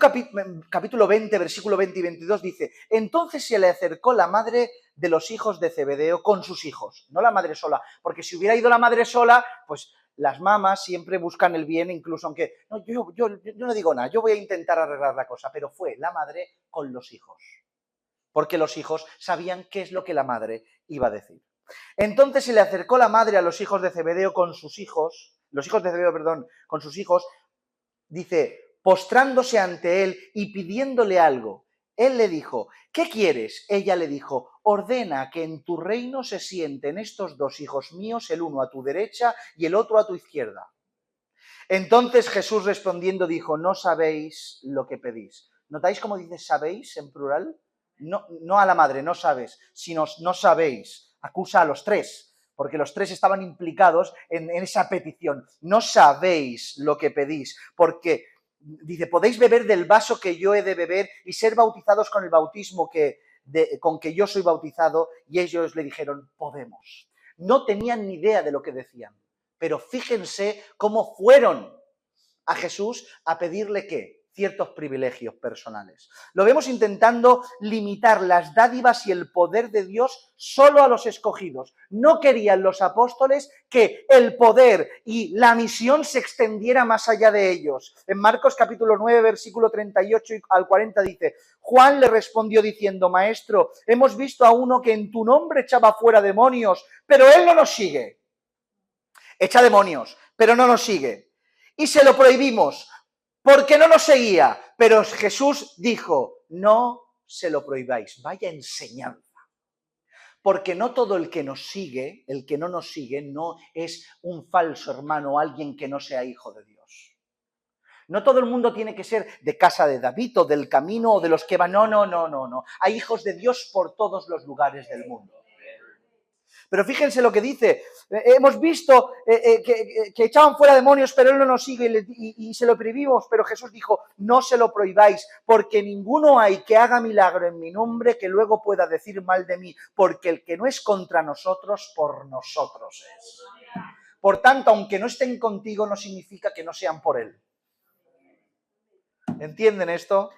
capítulo 20, versículo 20 y 22 dice: entonces se le acercó la madre de los hijos de Zebedeo con sus hijos, no la madre sola, porque si hubiera ido la madre sola, pues las mamás siempre buscan el bien, incluso aunque no, yo no digo nada, yo voy a intentar arreglar la cosa, pero fue la madre con los hijos, porque los hijos sabían qué es lo que la madre iba a decir. Entonces se le acercó la madre a los hijos de Zebedeo con sus hijos, los hijos de Zebedeo, perdón, con sus hijos, dice, postrándose ante él y pidiéndole algo. Él le dijo, ¿qué quieres? Ella le dijo, ordena que en tu reino se sienten estos dos hijos míos, el uno a tu derecha y el otro a tu izquierda. Entonces Jesús respondiendo dijo, no sabéis lo que pedís. ¿Notáis cómo dice sabéis en plural? No a la madre, no sabes, sino no sabéis. Acusa a los tres, porque los tres estaban implicados en esa petición. No sabéis lo que pedís, porque dice, podéis beber del vaso que yo he de beber y ser bautizados con el bautismo con que yo soy bautizado. Y ellos le dijeron, podemos. No tenían ni idea de lo que decían, pero fíjense cómo fueron a Jesús a pedirle ¿qué? Ciertos privilegios personales. Lo vemos intentando limitar las dádivas y el poder de Dios solo a los escogidos. No querían los apóstoles que el poder y la misión se extendiera más allá de ellos. En Marcos capítulo 9, versículo 38 al 40 dice, Juan le respondió diciendo, maestro, hemos visto a uno que en tu nombre echaba fuera demonios, pero él no nos sigue. Echa demonios, pero no nos sigue. Y se lo prohibimos, porque no nos seguía. Pero Jesús dijo, no se lo prohibáis, vaya enseñanza. Porque no todo el que nos sigue, el que no nos sigue, no es un falso hermano, alguien que no sea hijo de Dios. No todo el mundo tiene que ser de casa de David o del camino o de los que van. No. Hay hijos de Dios por todos los lugares del mundo. Pero fíjense lo que dice, hemos visto que echaban fuera demonios, pero él no nos sigue y se lo prohibimos, pero Jesús dijo, no se lo prohibáis, porque ninguno hay que haga milagro en mi nombre que luego pueda decir mal de mí, porque el que no es contra nosotros, por nosotros es. Por tanto, aunque no estén contigo, no significa que no sean por él. ¿Entienden esto?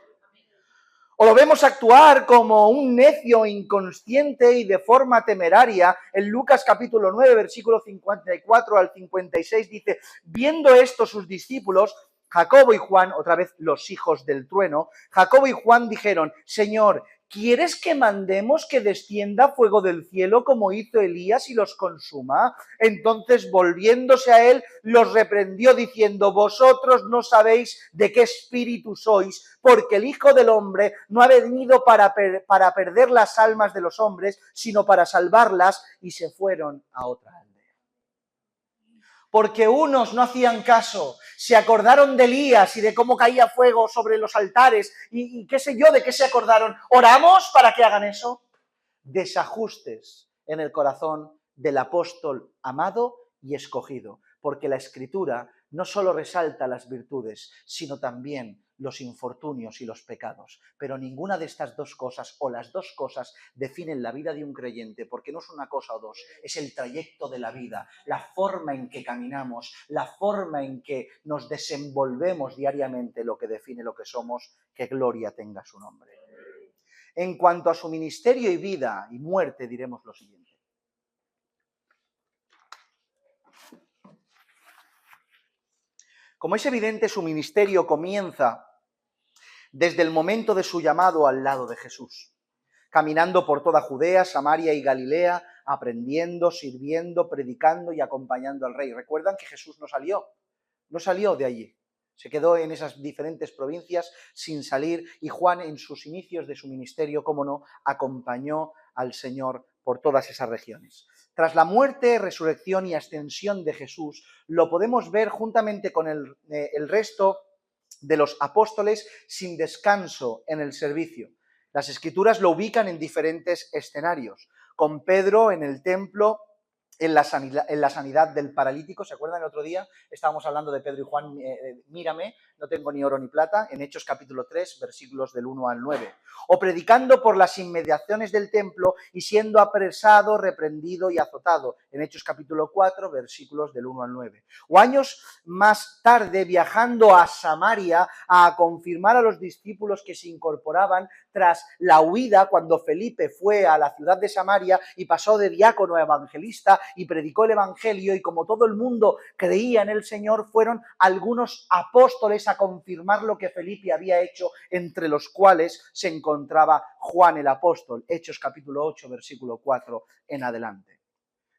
O lo vemos actuar como un necio inconsciente y de forma temeraria. En Lucas capítulo 9, versículo 54 al 56 dice, viendo esto sus discípulos, Jacobo y Juan, otra vez los hijos del trueno, Jacobo y Juan dijeron, Señor, ¿quieres que mandemos que descienda fuego del cielo como hizo Elías y los consuma? Entonces, volviéndose a él, los reprendió diciendo, vosotros no sabéis de qué espíritu sois, porque el Hijo del Hombre no ha venido para perder las almas de los hombres, sino para salvarlas, y se fueron a otra aldea. Porque unos no hacían caso, se acordaron de Elías y de cómo caía fuego sobre los altares y qué sé yo, de qué se acordaron. ¿Oramos para que hagan eso? Desajustes en el corazón del apóstol amado y escogido, porque la Escritura no solo resalta las virtudes, sino también los infortunios y los pecados. Pero ninguna de estas dos cosas, o las dos cosas, definen la vida de un creyente, porque no es una cosa o dos, es el trayecto de la vida, la forma en que caminamos, la forma en que nos desenvolvemos diariamente, lo que define lo que somos. Que gloria tenga su nombre. En cuanto a su ministerio y vida y muerte, diremos lo siguiente. Como es evidente, su ministerio comienza desde el momento de su llamado al lado de Jesús, caminando por toda Judea, Samaria y Galilea, aprendiendo, sirviendo, predicando y acompañando al rey. ¿Recuerdan que Jesús no salió de allí? Se quedó en esas diferentes provincias sin salir, y Juan, en sus inicios de su ministerio, cómo no, acompañó al Señor por todas esas regiones. Tras la muerte, resurrección y ascensión de Jesús, lo podemos ver juntamente con el resto de los apóstoles sin descanso en el servicio. Las Escrituras lo ubican en diferentes escenarios, con Pedro en el templo, en la sanidad del paralítico. ¿Se acuerdan el otro día? Estábamos hablando de Pedro y Juan, mírame, no tengo ni oro ni plata, en Hechos capítulo 3, versículos del 1 al 9. O predicando por las inmediaciones del templo y siendo apresado, reprendido y azotado, en Hechos capítulo 4, versículos del 1 al 9. O años más tarde, viajando a Samaria a confirmar a los discípulos que se incorporaban tras la huida, cuando Felipe fue a la ciudad de Samaria y pasó de diácono a evangelista y predicó el evangelio, y como todo el mundo creía en el Señor, fueron algunos apóstoles a confirmar lo que Felipe había hecho, entre los cuales se encontraba Juan el apóstol, Hechos capítulo 8, versículo 4 en adelante.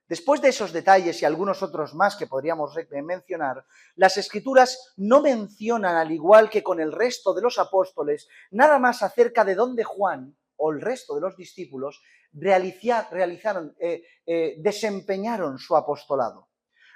Después de esos detalles y algunos otros más que podríamos mencionar, las Escrituras no mencionan, al igual que con el resto de los apóstoles, nada más acerca de dónde Juan o el resto de los discípulos desempeñaron su apostolado.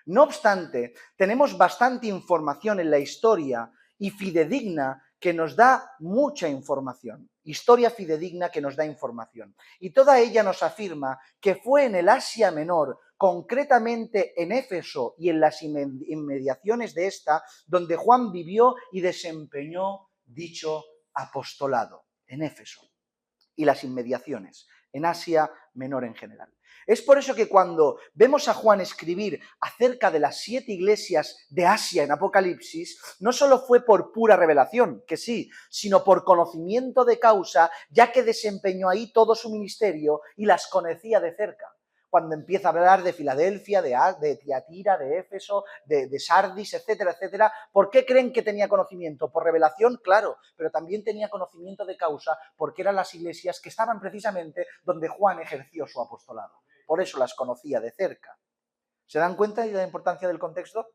No obstante, tenemos bastante información en la historia y fidedigna que nos da mucha información. Historia fidedigna que nos da información. Y toda ella nos afirma que fue en el Asia Menor, concretamente en Éfeso y en las inmediaciones de esta, donde Juan vivió y desempeñó dicho apostolado. En Éfeso y las inmediaciones, en Asia Menor en general. Es por eso que cuando vemos a Juan escribir acerca de las 7 iglesias de Asia en Apocalipsis, no solo fue por pura revelación, que sí, sino por conocimiento de causa, ya que desempeñó ahí todo su ministerio y las conocía de cerca. Cuando empieza a hablar de Filadelfia, de Tiatira, de Éfeso, de Sardis, etcétera, etcétera, ¿por qué creen que tenía conocimiento? ¿Por revelación? Claro, pero también tenía conocimiento de causa porque eran las iglesias que estaban precisamente donde Juan ejerció su apostolado. Por eso las conocía de cerca. ¿Se dan cuenta de la importancia del contexto?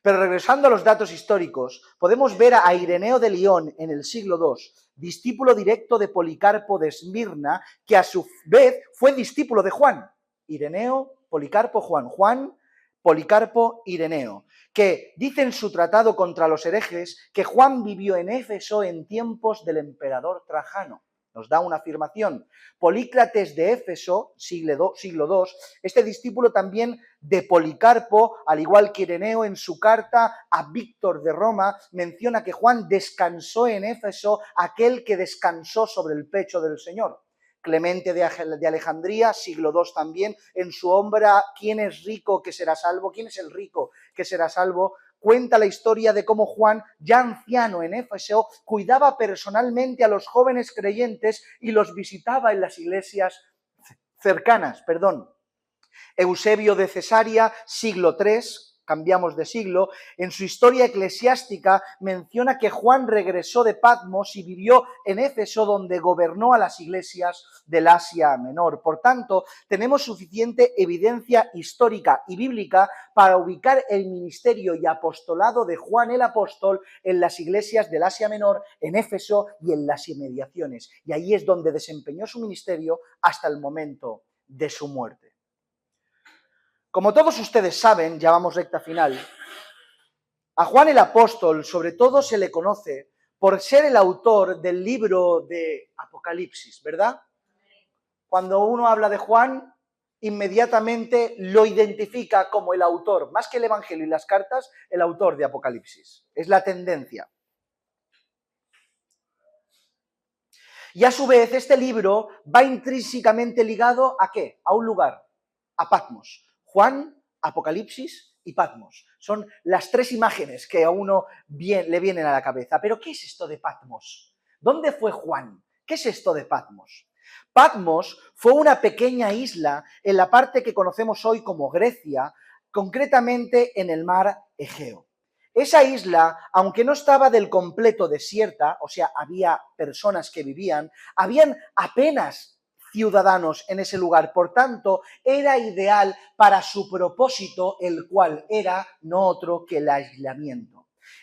Pero regresando a los datos históricos, podemos ver a Ireneo de Lión en el siglo II, discípulo directo de Policarpo de Esmirna, que a su vez fue discípulo de Juan. Ireneo, Policarpo, Juan. Juan, Policarpo, Ireneo, que dice en su tratado contra los herejes que Juan vivió en Éfeso en tiempos del emperador Trajano. Nos da una afirmación. Polícrates de Éfeso, siglo II, este discípulo también de Policarpo, al igual que Ireneo, en su carta a Víctor de Roma, menciona que Juan descansó en Éfeso, aquel que descansó sobre el pecho del Señor. Clemente de Alejandría, siglo II también, en su obra ¿Quién es rico que será salvo? ¿Quién es el rico que será salvo? Cuenta la historia de cómo Juan, ya anciano en Éfeso, cuidaba personalmente a los jóvenes creyentes y los visitaba en las iglesias cercanas. Eusebio de Cesarea, siglo III, cambiamos de siglo, en su historia eclesiástica menciona que Juan regresó de Patmos y vivió en Éfeso, donde gobernó a las iglesias del Asia Menor. Por tanto, tenemos suficiente evidencia histórica y bíblica para ubicar el ministerio y apostolado de Juan el apóstol en las iglesias del Asia Menor, en Éfeso y en las inmediaciones. Y ahí es donde desempeñó su ministerio hasta el momento de su muerte. Como todos ustedes saben, ya vamos recta final, a Juan el apóstol sobre todo se le conoce por ser el autor del libro de Apocalipsis, ¿verdad? Cuando uno habla de Juan, inmediatamente lo identifica como el autor, más que el Evangelio y las cartas, el autor de Apocalipsis. Es la tendencia. Y a su vez, este libro va intrínsecamente ligado ¿a qué? A un lugar, a Patmos. Juan, Apocalipsis y Patmos. Son las tres imágenes que a uno le vienen a la cabeza. ¿Pero qué es esto de Patmos? ¿Dónde fue Juan? ¿Qué es esto de Patmos? Patmos fue una pequeña isla en la parte que conocemos hoy como Grecia, concretamente en el mar Egeo. Esa isla, aunque no estaba del completo desierta, o sea, había personas que vivían, habían apenas ciudadanos en ese lugar, por tanto, era ideal para su propósito, el cual era no otro que el aislamiento.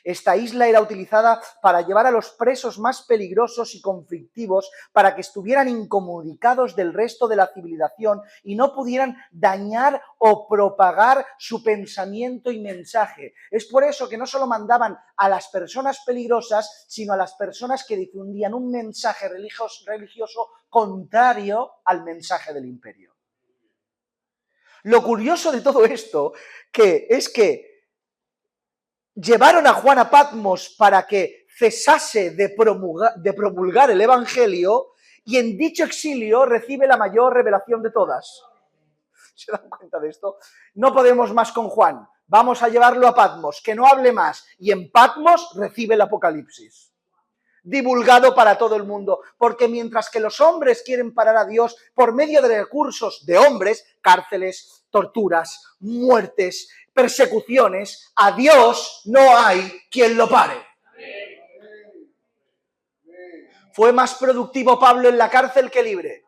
Esta isla era utilizada para llevar a los presos más peligrosos y conflictivos para que estuvieran incomunicados del resto de la civilización y no pudieran dañar o propagar su pensamiento y mensaje. Es por eso que no solo mandaban a las personas peligrosas, sino a las personas que difundían un mensaje religioso contrario al mensaje del imperio. Lo curioso de todo esto es que llevaron a Juan a Patmos para que cesase de promulgar el Evangelio y en dicho exilio recibe la mayor revelación de todas. ¿Se dan cuenta de esto? No podemos más con Juan, vamos a llevarlo a Patmos, que no hable más, y en Patmos recibe el Apocalipsis. Divulgado para todo el mundo, porque mientras que los hombres quieren parar a Dios por medio de recursos de hombres, cárceles, torturas, muertes, persecuciones, a Dios no hay quien lo pare. Fue más productivo Pablo en la cárcel que libre.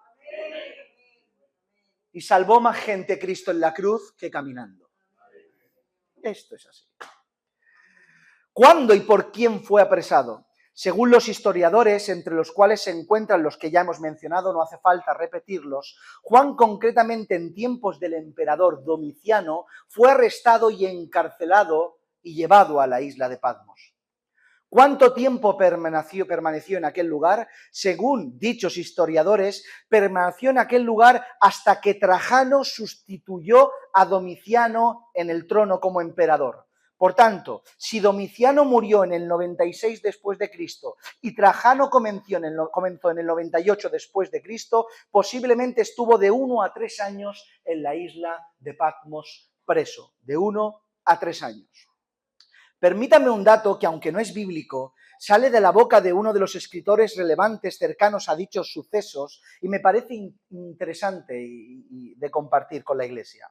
Y salvó más gente Cristo en la cruz que caminando. Esto es así. ¿Cuándo y por quién fue apresado? Según los historiadores, entre los cuales se encuentran los que ya hemos mencionado, no hace falta repetirlos, Juan concretamente en tiempos del emperador Domiciano fue arrestado y encarcelado y llevado a la isla de Patmos. ¿Cuánto tiempo permaneció en aquel lugar? Según dichos historiadores, permaneció en aquel lugar hasta que Trajano sustituyó a Domiciano en el trono como emperador. Por tanto, si Domiciano murió en el 96 después de Cristo y Trajano comenzó en el 98 después de Cristo, posiblemente estuvo de 1 a 3 años en la isla de Patmos preso, de 1 a 3 años. Permítame un dato que, aunque no es bíblico, sale de la boca de uno de los escritores relevantes cercanos a dichos sucesos y me parece interesante de compartir con la Iglesia.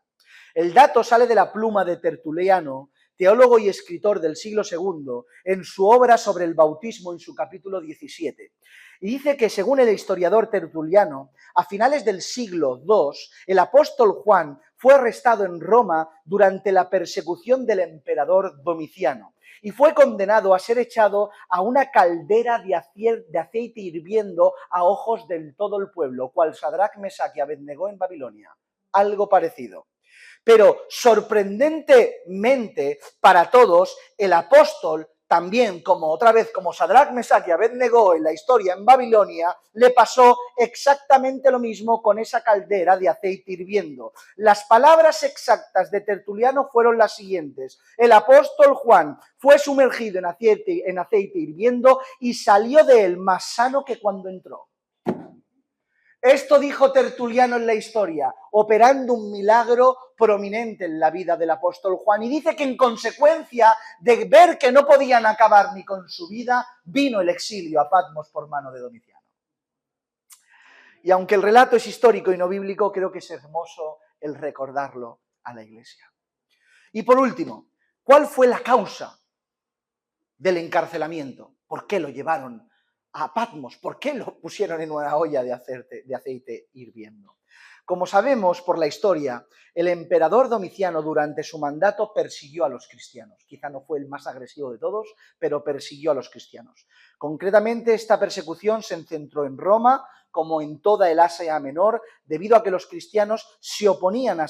El dato sale de la pluma de Tertuliano, teólogo y escritor del siglo II, en su obra sobre el bautismo en su capítulo 17. Y dice que, según el historiador Tertuliano, a finales del siglo II, el apóstol Juan fue arrestado en Roma durante la persecución del emperador Domiciano y fue condenado a ser echado a una caldera de aceite hirviendo a ojos de todo el pueblo, cual Sadrach, Mesach y Abednego en Babilonia. Algo parecido. Pero sorprendentemente para todos, el apóstol también, como Sadrach, Mesach y Abednego en la historia en Babilonia, le pasó exactamente lo mismo con esa caldera de aceite hirviendo. Las palabras exactas de Tertuliano fueron las siguientes: el apóstol Juan fue sumergido en aceite hirviendo y salió de él más sano que cuando entró. Esto dijo Tertuliano en la historia, operando un milagro prominente en la vida del apóstol Juan. Y dice que en consecuencia de ver que no podían acabar ni con su vida, vino el exilio a Patmos por mano de Domiciano. Y aunque el relato es histórico y no bíblico, creo que es hermoso el recordarlo a la Iglesia. Y por último, ¿cuál fue la causa del encarcelamiento? ¿Por qué lo llevaron a Patmos? ¿Por qué lo pusieron en una olla de aceite hirviendo? Como sabemos por la historia, el emperador Domiciano durante su mandato persiguió a los cristianos. Quizá no fue el más agresivo de todos, pero persiguió a los cristianos. Concretamente, esta persecución se centró en Roma, como en toda el Asia Menor, debido a que los cristianos se oponían a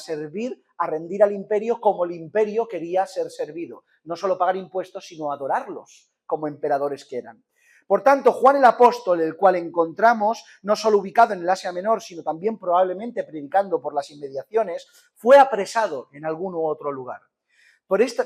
rendir al imperio como el imperio quería ser servido. No solo pagar impuestos, sino adorarlos como emperadores que eran. Por tanto, Juan el apóstol, el cual encontramos no solo ubicado en el Asia Menor, sino también probablemente predicando por las inmediaciones, fue apresado en algún u otro lugar.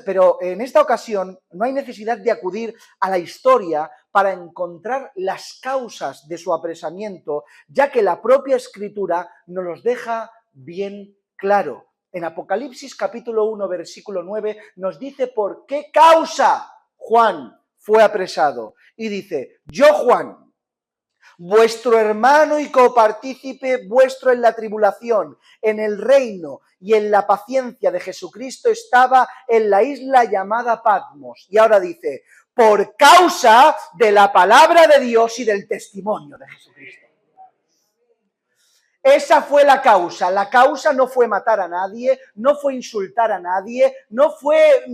Pero en esta ocasión no hay necesidad de acudir a la historia para encontrar las causas de su apresamiento, ya que la propia Escritura nos los deja bien claro. En Apocalipsis capítulo 1, versículo 9, nos dice por qué causa Juan fue apresado. Y dice, yo Juan, vuestro hermano y copartícipe vuestro en la tribulación, en el reino y en la paciencia de Jesucristo, estaba en la isla llamada Patmos. Y ahora dice, por causa de la palabra de Dios y del testimonio de Jesucristo. Esa fue la causa. La causa no fue matar a nadie, no fue insultar a nadie, no fue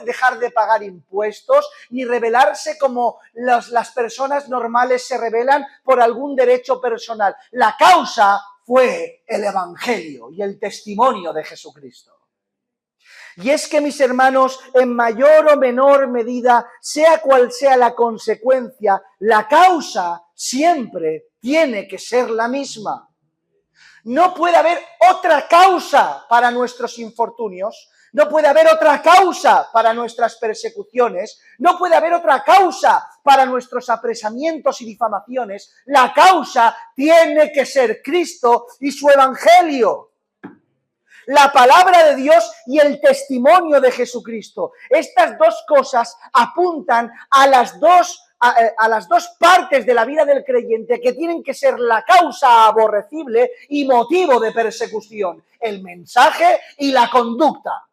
dejar de pagar impuestos, ni rebelarse como las personas normales se rebelan por algún derecho personal. La causa fue el Evangelio y el testimonio de Jesucristo. Y es que, mis hermanos, en mayor o menor medida, sea cual sea la consecuencia, la causa siempre tiene que ser la misma. No puede haber otra causa para nuestros infortunios, no puede haber otra causa para nuestras persecuciones, no puede haber otra causa para nuestros apresamientos y difamaciones. La causa tiene que ser Cristo y su Evangelio. La palabra de Dios y el testimonio de Jesucristo. Estas dos cosas apuntan a las dos partes de la vida del creyente que tienen que ser la causa aborrecible y motivo de persecución, el mensaje y la conducta.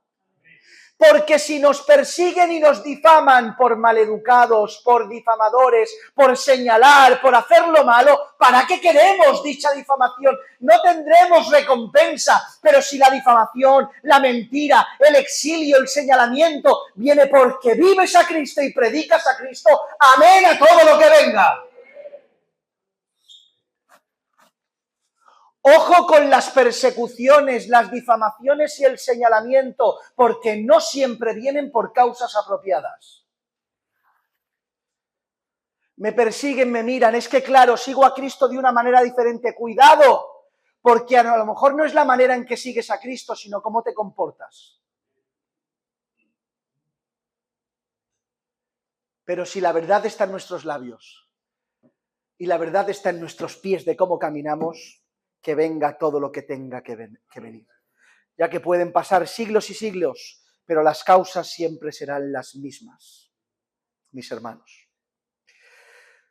Porque si nos persiguen y nos difaman por maleducados, por difamadores, por señalar, por hacer lo malo, ¿para qué queremos dicha difamación? No tendremos recompensa, pero si la difamación, la mentira, el exilio, el señalamiento viene porque vives a Cristo y predicas a Cristo, amén a todo lo que venga. Ojo con las persecuciones, las difamaciones y el señalamiento, porque no siempre vienen por causas apropiadas. Me persiguen, me miran, es que claro, sigo a Cristo de una manera diferente. Cuidado, porque a lo mejor no es la manera en que sigues a Cristo, sino cómo te comportas. Pero si la verdad está en nuestros labios y la verdad está en nuestros pies de cómo caminamos, que venga todo lo que tenga que venir. Ya que pueden pasar siglos y siglos, pero las causas siempre serán las mismas, mis hermanos.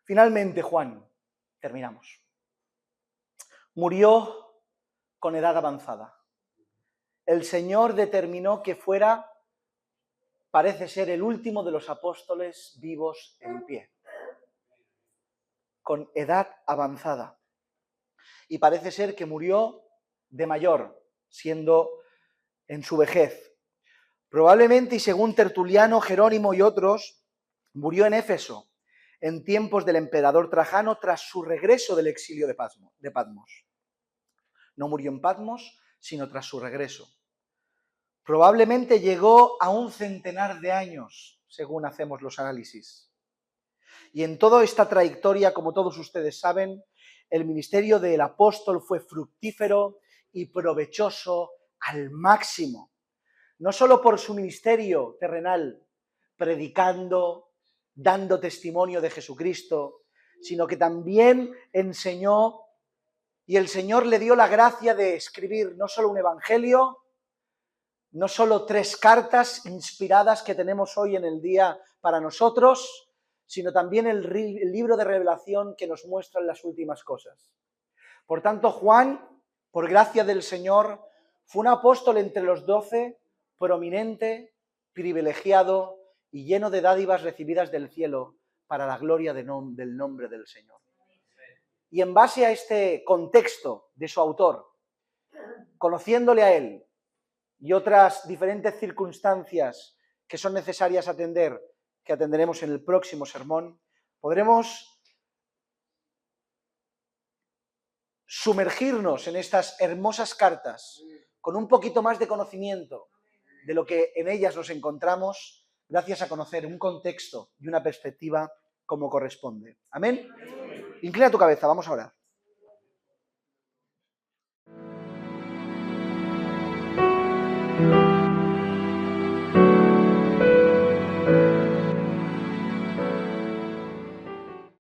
Finalmente, Juan, terminamos. Murió con edad avanzada. El Señor determinó que fuera, parece ser, el último de los apóstoles vivos en pie. Con edad avanzada. Y parece ser que murió de mayor, siendo en su vejez. Probablemente, y según Tertuliano, Jerónimo y otros, murió en Éfeso, en tiempos del emperador Trajano, tras su regreso del exilio de Patmos. No murió en Patmos, sino tras su regreso. Probablemente llegó a 100 de años, según hacemos los análisis. Y en toda esta trayectoria, como todos ustedes saben, el ministerio del apóstol fue fructífero y provechoso al máximo. No solo por su ministerio terrenal, predicando, dando testimonio de Jesucristo, sino que también enseñó y el Señor le dio la gracia de escribir no solo un evangelio, no solo 3 cartas inspiradas que tenemos hoy en el día para nosotros, sino también el libro de revelación que nos muestra las últimas cosas. Por tanto, Juan, por gracia del Señor, fue un apóstol entre los 12, prominente, privilegiado y lleno de dádivas recibidas del cielo para la gloria del nombre del Señor. Y en base a este contexto de su autor, conociéndole a él y otras diferentes circunstancias que son necesarias atender, que atenderemos en el próximo sermón, podremos sumergirnos en estas hermosas cartas con un poquito más de conocimiento de lo que en ellas nos encontramos, gracias a conocer un contexto y una perspectiva como corresponde. Amén. Inclina tu cabeza, vamos a orar.